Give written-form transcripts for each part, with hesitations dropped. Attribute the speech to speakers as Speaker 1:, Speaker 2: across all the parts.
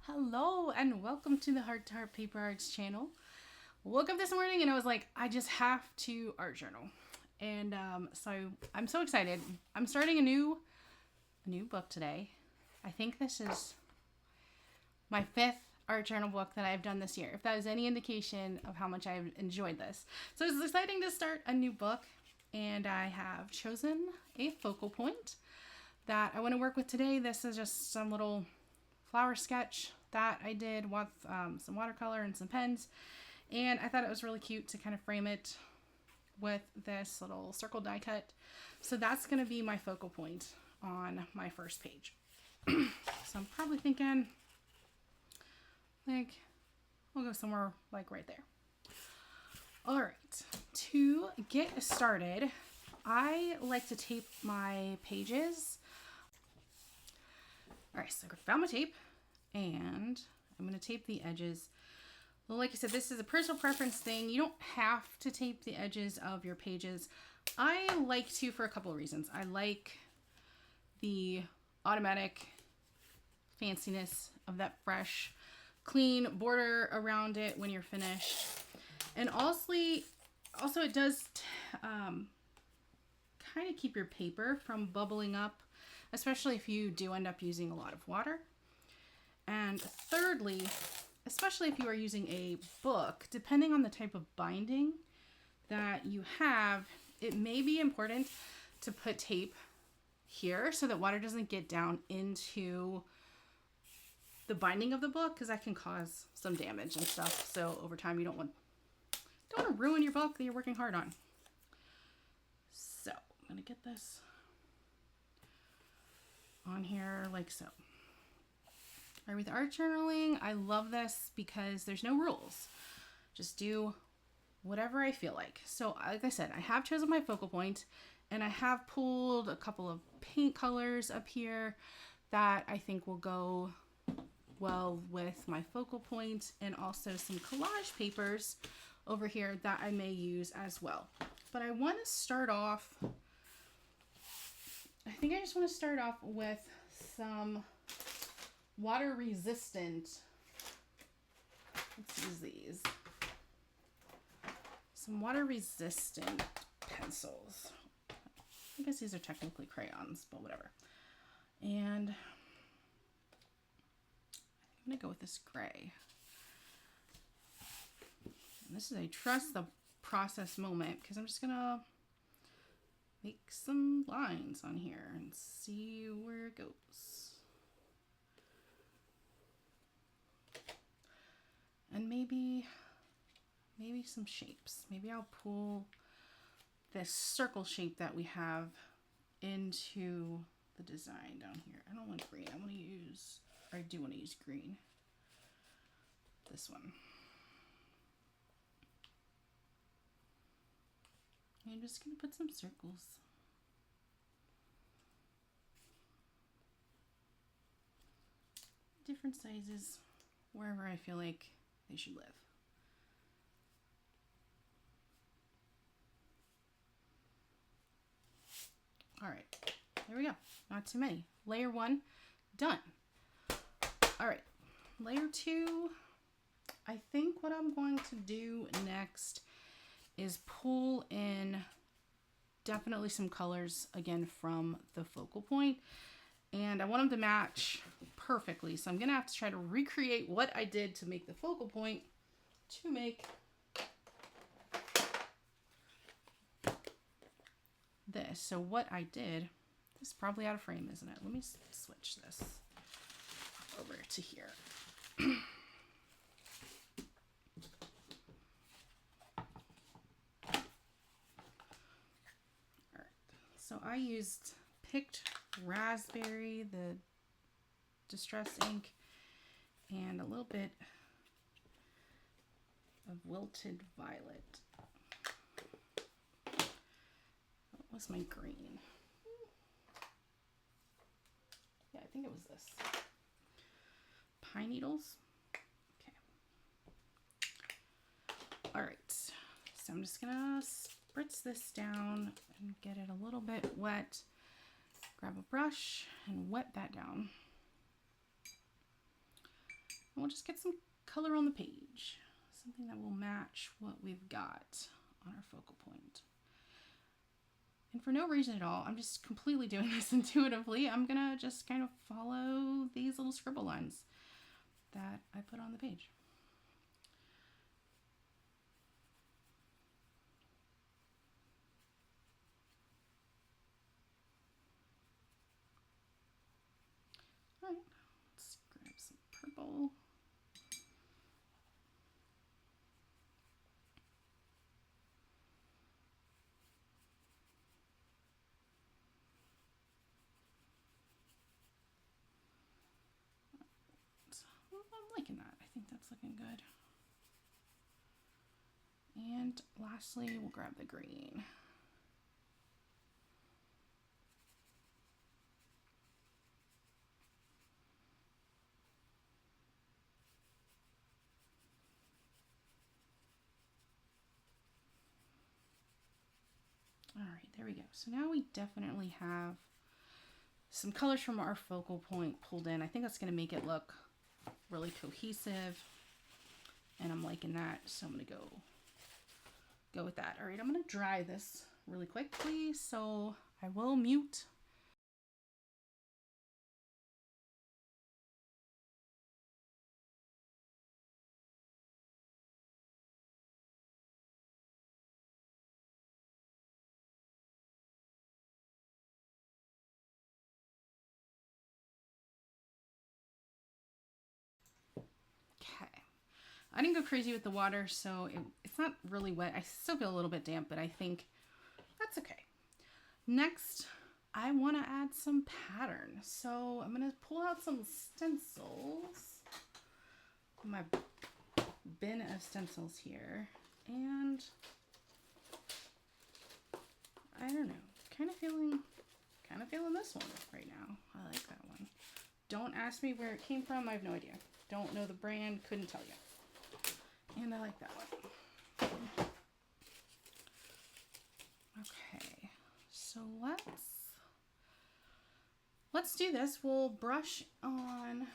Speaker 1: Hello and welcome to the Heart to Heart Paper Arts channel. Woke up this morning and I was like, I just have to art journal. And so I'm so excited. I'm starting a new book today. I think this is my 5th art journal book that I've done this year, if that is any indication of how much I've enjoyed this. So it's exciting to start a new book, and I have chosen a focal point that I want to work with today. This is just some little flower sketch that I did with some watercolor and some pens, and I thought it was really cute to kind of frame it with this little circle die cut. So that's going to be my focal point on my first page. So I'm probably thinking like we'll go somewhere like right there. All right, to get started, I like to tape my pages. All right, so I found my tape, and I'm going to tape the edges. Well, like I said, this is a personal preference thing. You don't have to tape the edges of your pages. I like to for a couple of reasons. I like the automatic fanciness of that fresh, clean border around it when you're finished. And also it does kind of keep your paper from bubbling up, especially if you do end up using a lot of water. And thirdly, especially if you are using a book, depending on the type of binding that you have, it may be important to put tape here so that water doesn't get down into the binding of the book, because that can cause some damage and stuff. So over time, you don't want to ruin your book that you're working hard on. So I'm going to get this on here like so. All right, with art journaling, I love this because there's no rules. Just do whatever I feel like. So like I said, I have chosen my focal point, and I have pulled a couple of paint colors up here that I think will go well with my focal point, and also some collage papers over here that I may use as well. But I want to start off, I think I just want to start off with some water resistant, let's use these, some water resistant pencils. I guess these are technically crayons, but whatever. And I'm going to go with this gray. And this is a trust the process moment, because I'm just going to make some lines on here and see where it goes. And maybe some shapes. Maybe I'll pull this circle shape that we have into the design down here. I don't want green. I do want to use green. This one. I'm just going to put some circles. Different sizes, wherever I feel like they should live. All right, there we go. Not too many. Layer 1, done. All right, layer 2, I think what I'm going to do next is pull in definitely some colors again from the focal point, and I want them to match perfectly. So I'm gonna have to try to recreate what I did to make the focal point to make this. So what I did, this is probably out of frame, isn't it? Let me switch this over to here. So I used Picked Raspberry, the Distress ink, and a little bit of Wilted Violet. What was my green? Yeah, I think it was this. Pine Needles. Okay. All right. So I'm just gonna spritz this down and get it a little bit wet. Grab a brush and wet that down. And we'll just get some color on the page. Something that will match what we've got on our focal point. And for no reason at all, I'm just completely doing this intuitively. I'm gonna just kind of follow these little scribble lines that I put on the page. All right, let's grab some purple. I'm liking that. I think that's looking good. And lastly, we'll grab the green. All right, there we go. So now we definitely have some colors from our focal point pulled in. I think that's going to make it look really cohesive, and I'm liking that, so I'm going to go with that. All right, I'm going to dry this really quickly, so I will mute. Okay, I didn't go crazy with the water, so it's not really wet. I still feel a little bit damp, but I think that's okay. Next, I want to add some pattern. So I'm going to pull out some stencils, my bin of stencils here, and I don't know, kind of feeling this one right now. I like that one. Don't ask me where it came from. I have no idea. Don't know the brand, couldn't tell you. And I like that one. Okay, so let's do this. We'll brush on,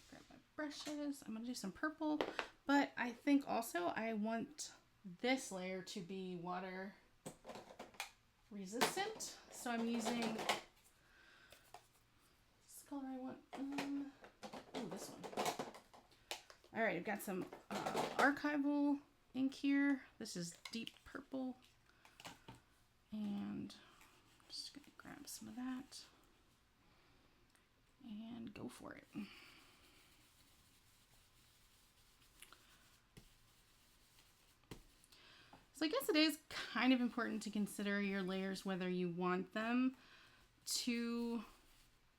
Speaker 1: grab my brushes. I'm gonna do some purple, but I think also I want this layer to be water resistant. So I'm using this color I want. Oh, this one. All right, I've got some archival ink here. This is deep purple. And I'm just gonna grab some of that and go for it. So I guess it is kind of important to consider your layers, whether you want them to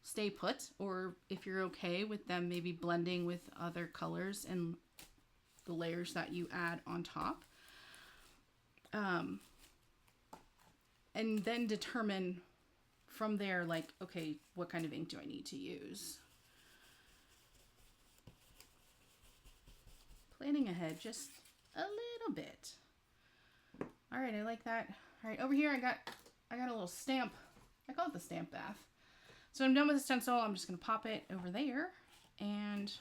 Speaker 1: stay put or if you're okay with them maybe blending with other colors and the layers that you add on top. And then determine from there, like, okay, what kind of ink do I need to use? Planning ahead just a little bit. All right, I like that. All right, over here I got a little stamp. I call it the stamp bath. So I'm done with the stencil. I'm just gonna pop it over there and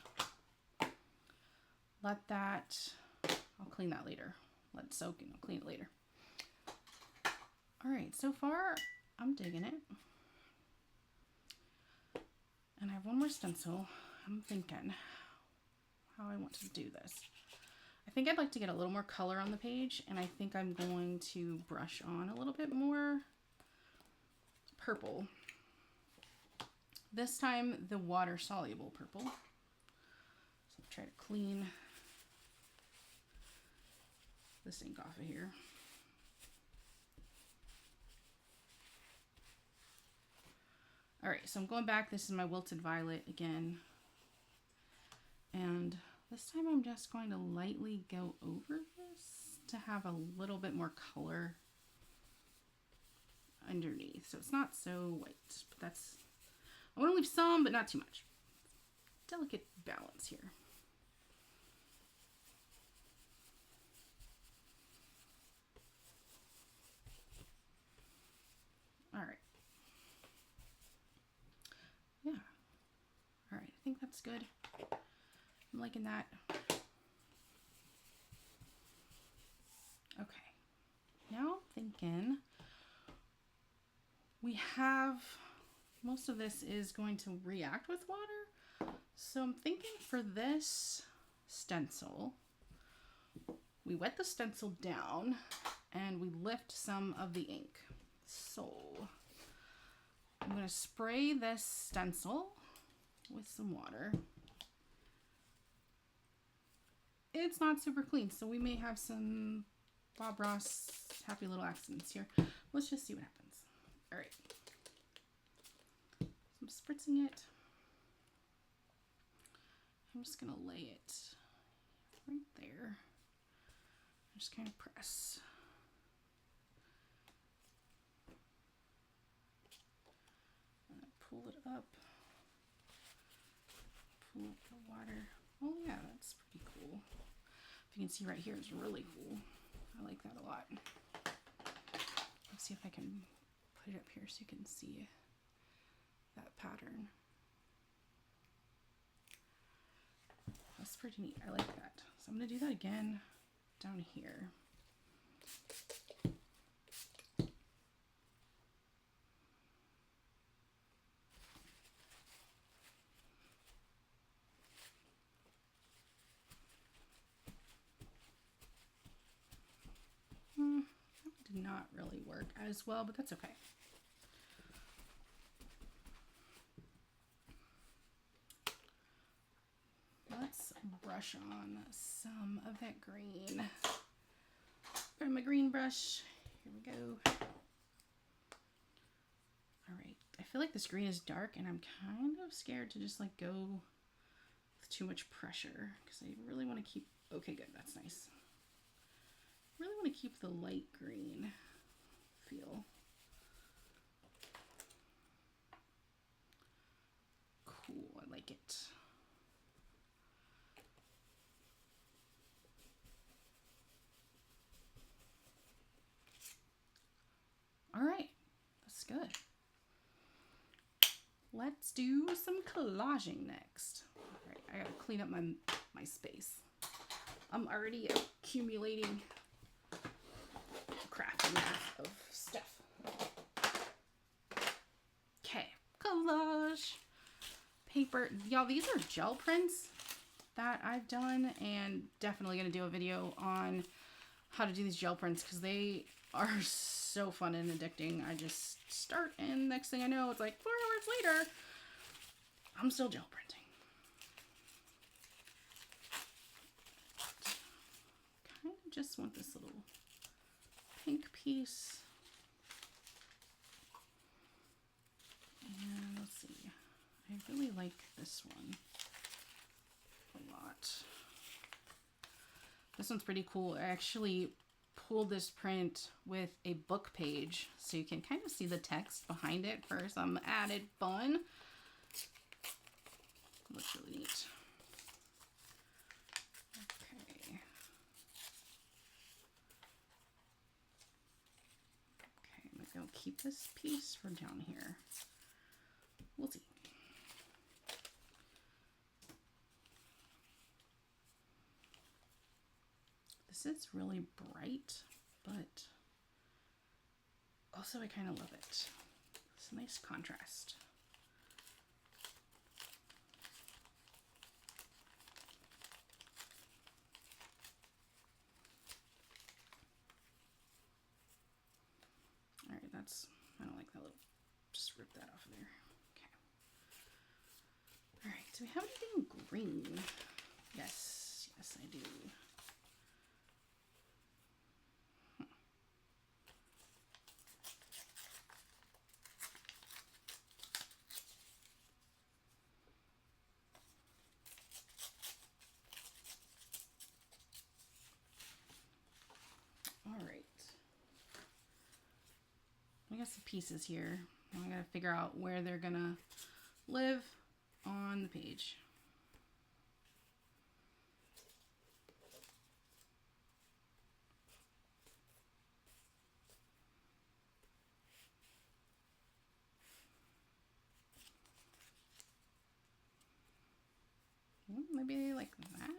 Speaker 1: let that, I'll clean that later. Let it soak and I'll clean it later. All right, so far I'm digging it. And I have one more stencil. I'm thinking how I want to do this. I think I'd like to get a little more color on the page, and I think I'm going to brush on a little bit more purple. This time the water soluble purple. So I'll try to clean this ink off of here. All right, so I'm going back. This is my Wilted Violet again. And this time I'm just going to lightly go over this to have a little bit more color underneath. So it's not so white, but that's, I want to leave some, but not too much. Delicate balance here. All right. Yeah. All right, I think that's good. I'm liking that. Okay, now I'm thinking we have, most of this is going to react with water. So I'm thinking for this stencil, we wet the stencil down and we lift some of the ink. So I'm going to spray this stencil with some water. It's not super clean, so we may have some Bob Ross happy little accidents here. Let's just see what happens. All right. So I'm spritzing it. I'm just going to lay it right there. Just kind of press. And pull it up. Pull up the water. Oh yeah, that's pretty cool. If you can see right here, it's really cool. I like that a lot. Let's see if I can put it up here so you can see that pattern. That's pretty neat. I like that. So I'm going to do that again down here. That did not really work as well, but that's okay. Let's brush on some of that green. Grab my green brush. Here we go. All right. I feel like this green is dark and I'm kind of scared to just like go with too much pressure because I really want to keep, okay, good. That's nice. Really want to keep the light green feel. Cool. I like it. All right, that's good. Let's do some collaging next. All right, I gotta clean up my space. I'm already accumulating crap and math of stuff. Okay, collage paper. Y'all, these are gel prints that I've done, and definitely gonna do a video on how to do these gel prints because they are so fun and addicting. I just start and next thing I know, it's like 4 hours later, I'm still gel printing. Kind of just want this little pink piece. And let's see, I really like this one a lot. This one's pretty cool. I actually pulled this print with a book page so you can kind of see the text behind it for some added fun. Looks really neat. Okay. Okay, I'm gonna go keep this piece for down here. We'll see. This is really bright, but also I kind of love it. It's a nice contrast. All right, I don't like that little, just rip that off of there. Okay. All right, do we have anything green? Yes, I do. All right. I got some pieces here. Now I gotta figure out where they're gonna live on the page. Maybe like that.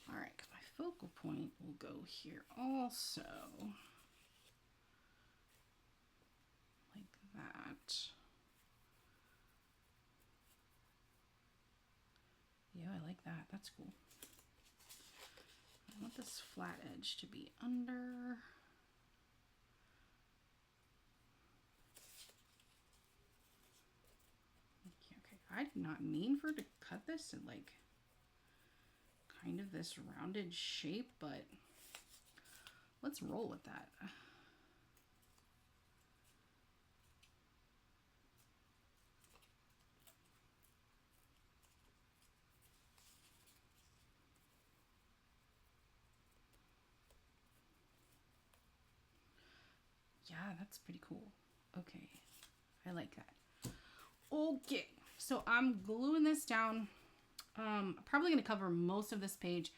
Speaker 1: All right, because my focal point will go here also. Like that. Yeah, I like that. That's cool. I want this flat edge to be under. Okay, I did not mean for it to cut this in like kind of this rounded shape, but let's roll with that. Yeah, that's pretty cool. Okay, I like that. Okay, so I'm gluing this down. Probably going to cover most of this page.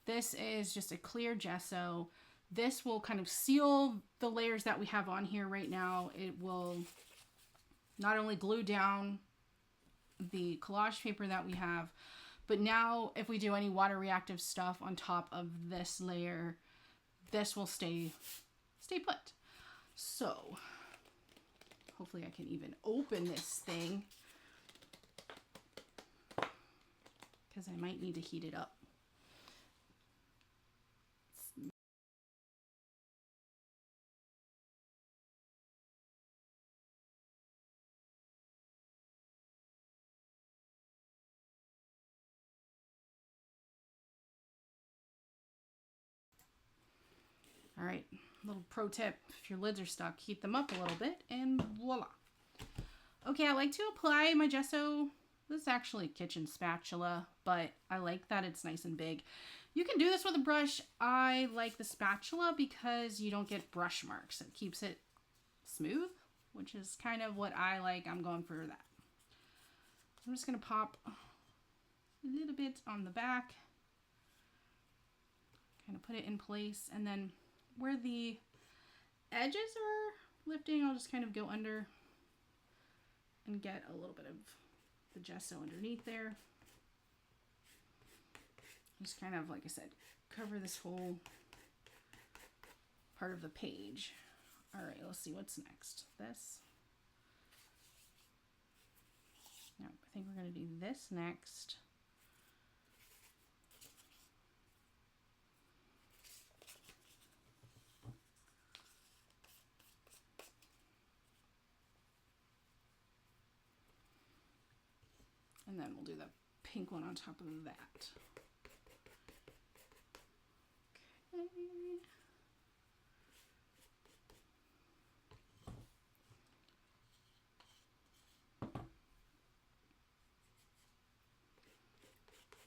Speaker 1: This is just a clear gesso. This will kind of seal the layers that we have on here right now. It will not only glue down the collage paper that we have, but now if we do any water reactive stuff on top of this layer, this will stay put. So hopefully I can even open this thing, because I might need to heat it up. All right, little pro tip, if your lids are stuck, heat them up a little bit and voila. Okay, I like to apply my gesso. This is actually a kitchen spatula, but I like that it's nice and big. You can do this with a brush. I like the spatula because you don't get brush marks. It keeps it smooth, which is kind of what I like. I'm going for that. I'm just going to pop a little bit on the back. Kind of put it in place, and then where the edges are lifting, I'll just kind of go under and get a little bit of the gesso underneath there. Just kind of, like I said, cover this whole part of the page. All right, let's see what's next. This. No, I think we're going to do this next. And then we'll do the pink one on top of that. Okay.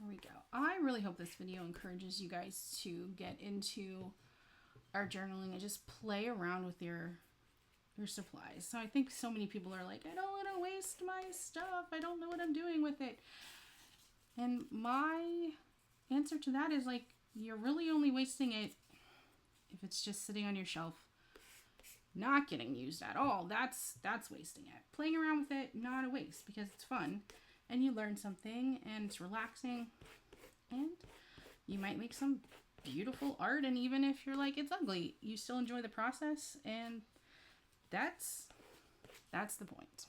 Speaker 1: There we go. I really hope this video encourages you guys to get into art journaling and just play around with your supplies. So I think so many people are like, I don't want to waste my stuff. I don't know what I'm doing with it. And my answer to that is like, you're really only wasting it if it's just sitting on your shelf, not getting used at all. That's wasting it. Playing around with it, not a waste, because it's fun and you learn something and it's relaxing and you might make some beautiful art. And even if you're like, it's ugly, you still enjoy the process, and that's the point.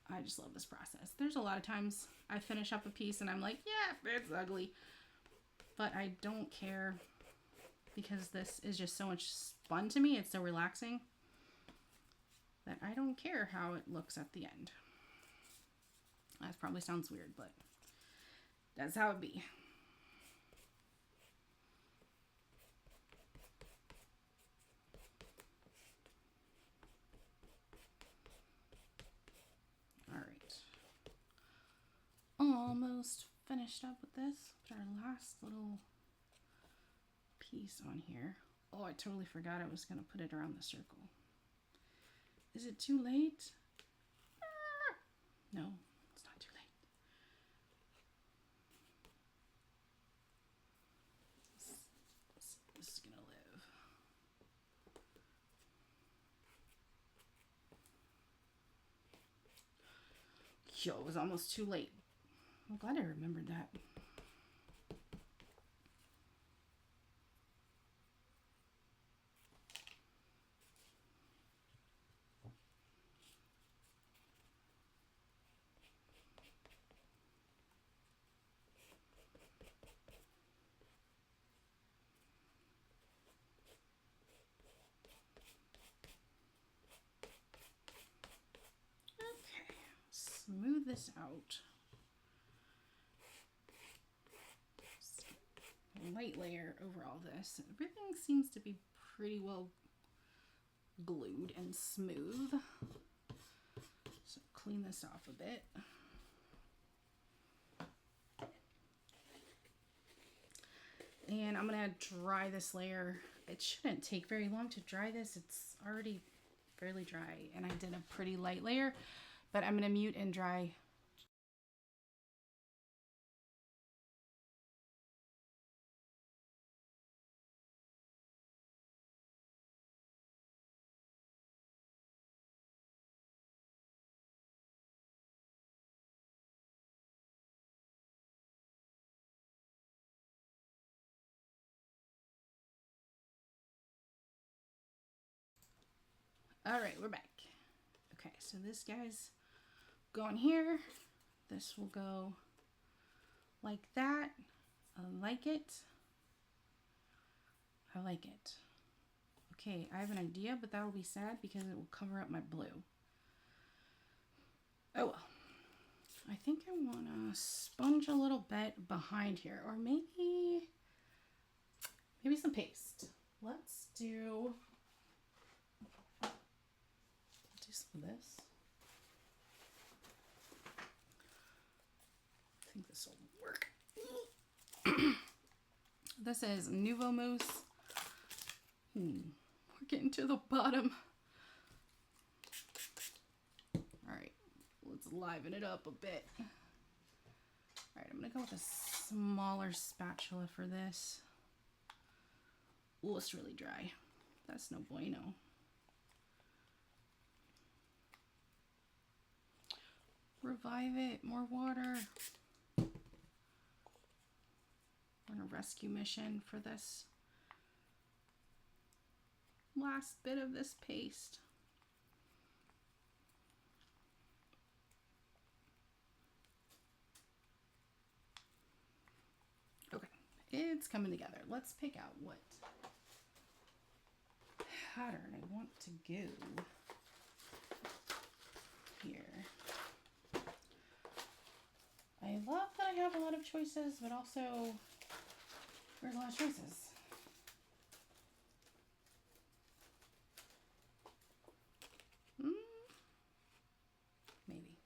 Speaker 1: I just love this process. There's a lot of times I finish up a piece and I'm like, yeah, it's ugly, but I don't care, because this is just so much fun to me. It's so relaxing that I don't care how it looks at the end. That probably sounds weird, but that's how it be. All right. Almost finished up with this. Put our last little piece on here. Oh, I totally forgot I was going to put it around the circle. Is it too late? No, it's not too late. Yo, it was almost too late. I'm glad I remembered that. Okay, smooth this out. Light layer over all this. Everything seems to be pretty well glued and smooth. So clean this off a bit. And I'm gonna dry this layer. It shouldn't take very long to dry this. It's already fairly dry, and I did a pretty light layer, but I'm gonna mute and dry. All right, we're back. Okay, so this guy's going here. This will go like that. I like it. I like it. Okay, I have an idea, but that will be sad because it will cover up my blue. Oh well. I think I want to sponge a little bit behind here, or maybe some paste. Let's do some of this. I think this will work. This is Nouveau Mousse. We're getting to the bottom. All right, let's liven it up a bit. All right, I'm gonna go with a smaller spatula for this. Oh, it's really dry. That's no bueno. Revive it, more water. We're on a rescue mission for this last bit of this paste. Okay, it's coming together. Let's pick out what pattern I want to go here. I love that I have a lot of choices, but also there's a lot of choices. Maybe.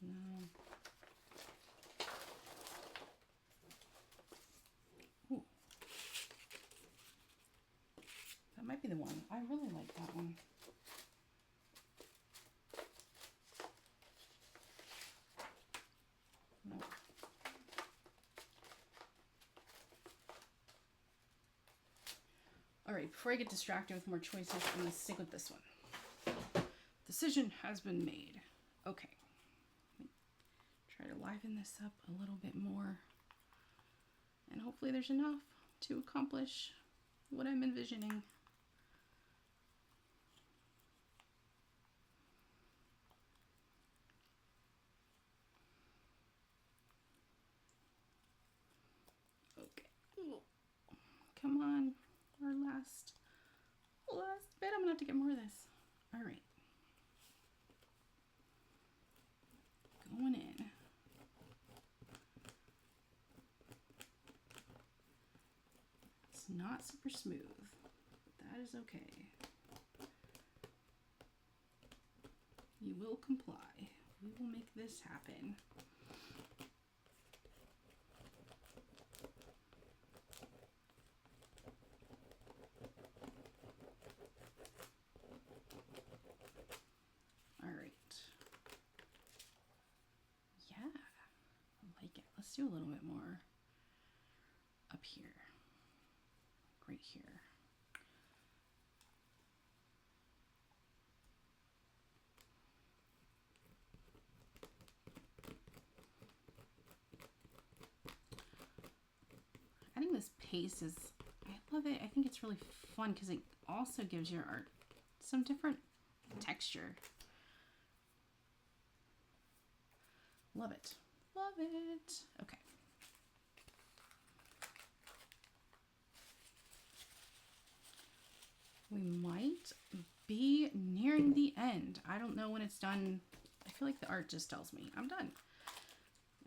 Speaker 1: No. Ooh. That might be the one. I really like that one. No. All right, before I get distracted with more choices, I'm going to stick with this one. Decision has been made. Okay. Try to liven this up a little bit more. And hopefully there's enough to accomplish what I'm envisioning. Okay. Ooh. Come on. Our last bit. I'm going to have to get more of this. All right. Going in. It's not super smooth, but that is okay. You will comply. We will make this happen. Let's do a little bit more up here, right here. Adding this paste is, I love it. I think it's really fun because it also gives your art some different texture. Love it. Love it. Okay. We might be nearing the end. I don't know when it's done. I feel like the art just tells me I'm done.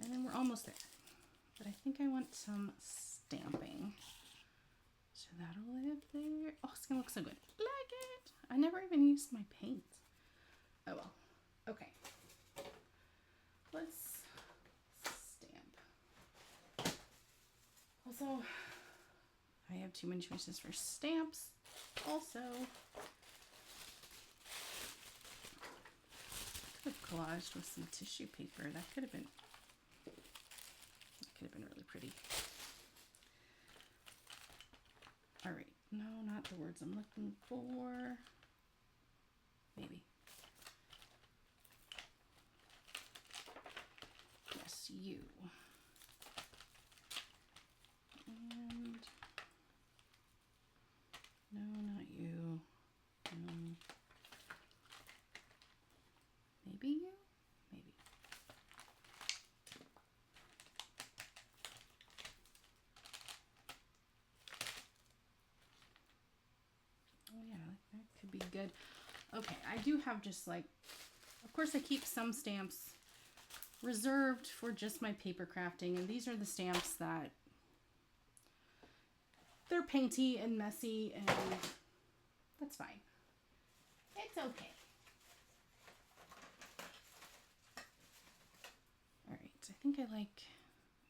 Speaker 1: And then we're almost there. But I think I want some stamping. So that'll live there. Oh, it's gonna look so good. Like it. I never even used my paint. Oh well. Okay. Let's stamp. Also, I have too many choices for stamps. Also, I could have collaged with some tissue paper. That could have been really pretty. All right, no, not the words I'm looking for. Maybe. Yes, you. And no, not you. No. Maybe you? Maybe. Oh yeah, that could be good. Okay, I do have just like, of course I keep some stamps reserved for just my paper crafting, and these are the stamps that they're painty and messy, and that's fine. It's okay. All right, I think I like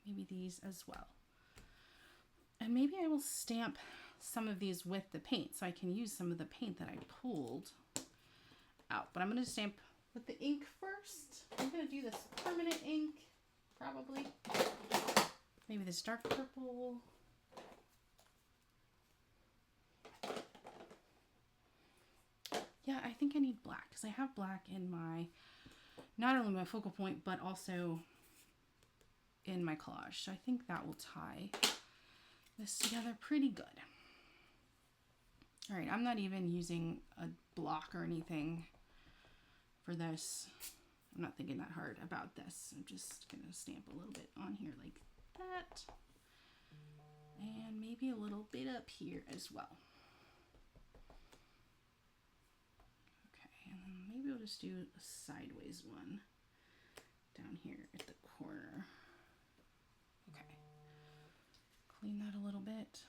Speaker 1: maybe these as well. And maybe I will stamp some of these with the paint so I can use some of the paint that I pulled out. But I'm going to stamp with the ink first. I'm going to do this permanent ink, probably. Maybe this dark purple. Yeah, I think I need black because I have black in my, not only my focal point, but also in my collage. So I think that will tie this together pretty good. All right, I'm not even using a block or anything for this. I'm not thinking that hard about this. I'm just gonna stamp a little bit on here like that. And maybe a little bit up here as well. Okay, and then maybe we'll just do a sideways one down here at the corner. Okay, clean that a little bit.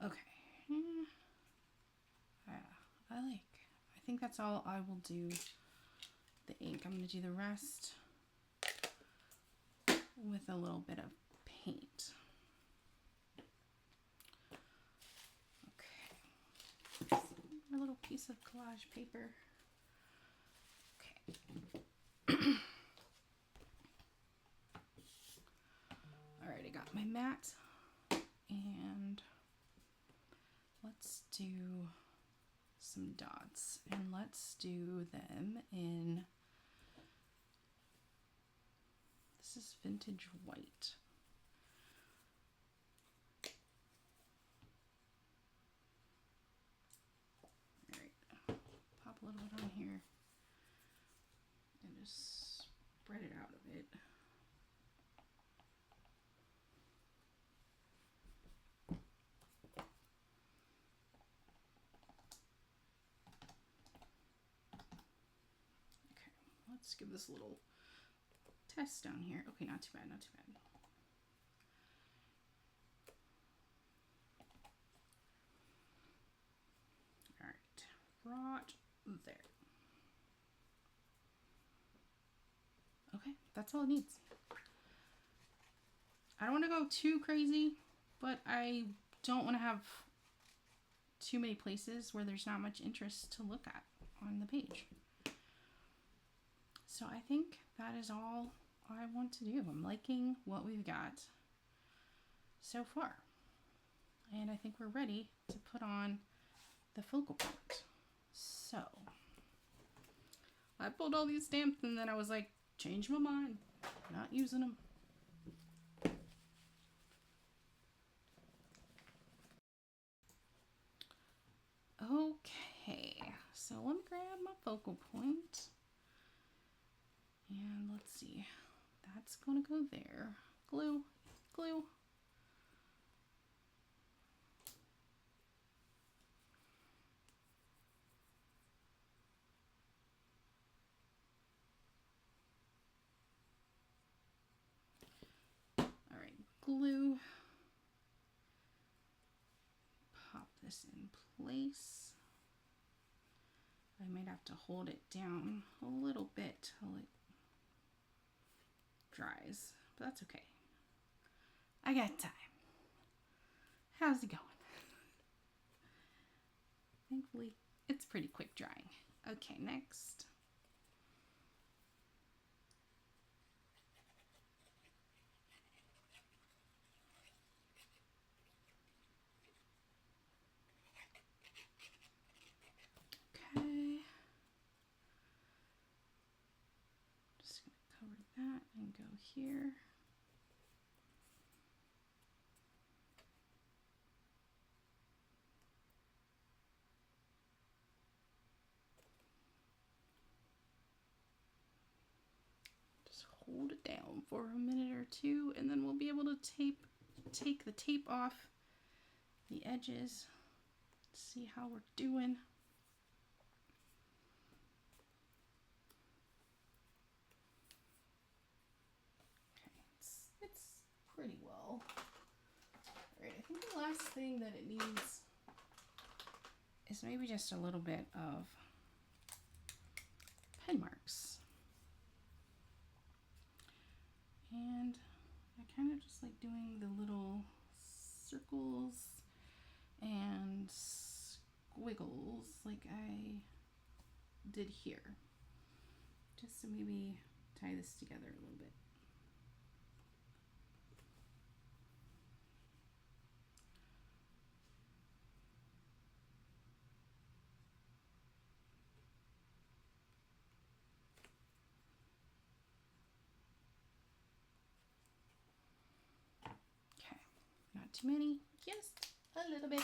Speaker 1: Okay, I think that's all I will do the ink. I'm going to do the rest with a little bit of paint. Okay, my little piece of collage paper. Okay. All right, I got my mat, and let's do some dots, and let's do them in, this is vintage white. All right, pop a little bit on here and just spread it out a bit. Let's give this a little test down here. Okay, not too bad, not too bad. All right, right there. Okay, that's all it needs. I don't want to go too crazy, but I don't want to have too many places where there's not much interest to look at on the page. So I think that is all I want to do. I'm liking what we've got so far. And I think we're ready to put on the focal point. So I pulled all these stamps and then I was like, change my mind. Not using them. Okay, so let me grab my focal point. And let's see. That's gonna go there. Glue, glue. All right, glue. Pop this in place. I might have to hold it down a little bit till it dries, but that's okay. I got time. How's it going? Thankfully, it's pretty quick drying. Okay, next. Okay. Just gonna cover that and go here. Hold it down for a minute or two, and then we'll be able to take the tape off the edges, see how we're doing. Okay, it's pretty well. All right, I think the last thing that it needs is maybe just a little bit of pen marks. And I kind of just like doing the little circles and squiggles like I did here, just to maybe tie this together a little bit. Okay, not too many, just a little bit.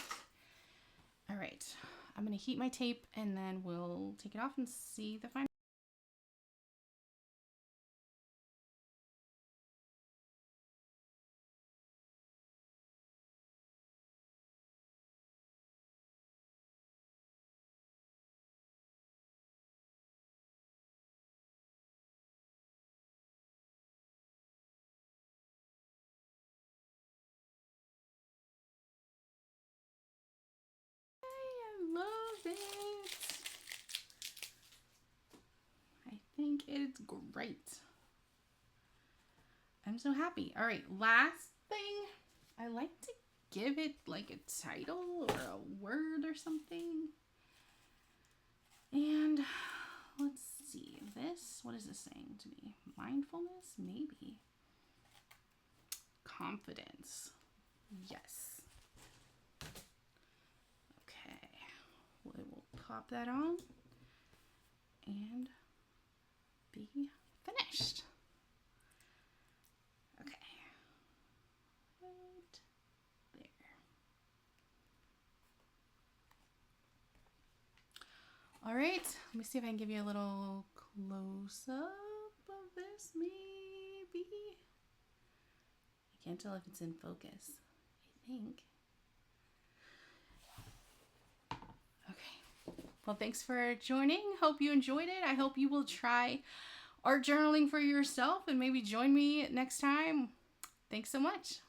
Speaker 1: All right, I'm gonna heat my tape and then we'll take it off and see the final. I love it. I think it's great. I'm so happy. All right, last thing, I like to give it like a title or a word or something. And let's see, this, what is this saying to me? Mindfulness, maybe. Confidence, yes. Okay, we will pop that on and be finished. Okay, right there. All right, let me see if I can give you a little close up of this, maybe. I can't tell if it's in focus, I think. Okay, well, thanks for joining. Hope you enjoyed it. I hope you will try art journaling for yourself and maybe join me next time. Thanks so much.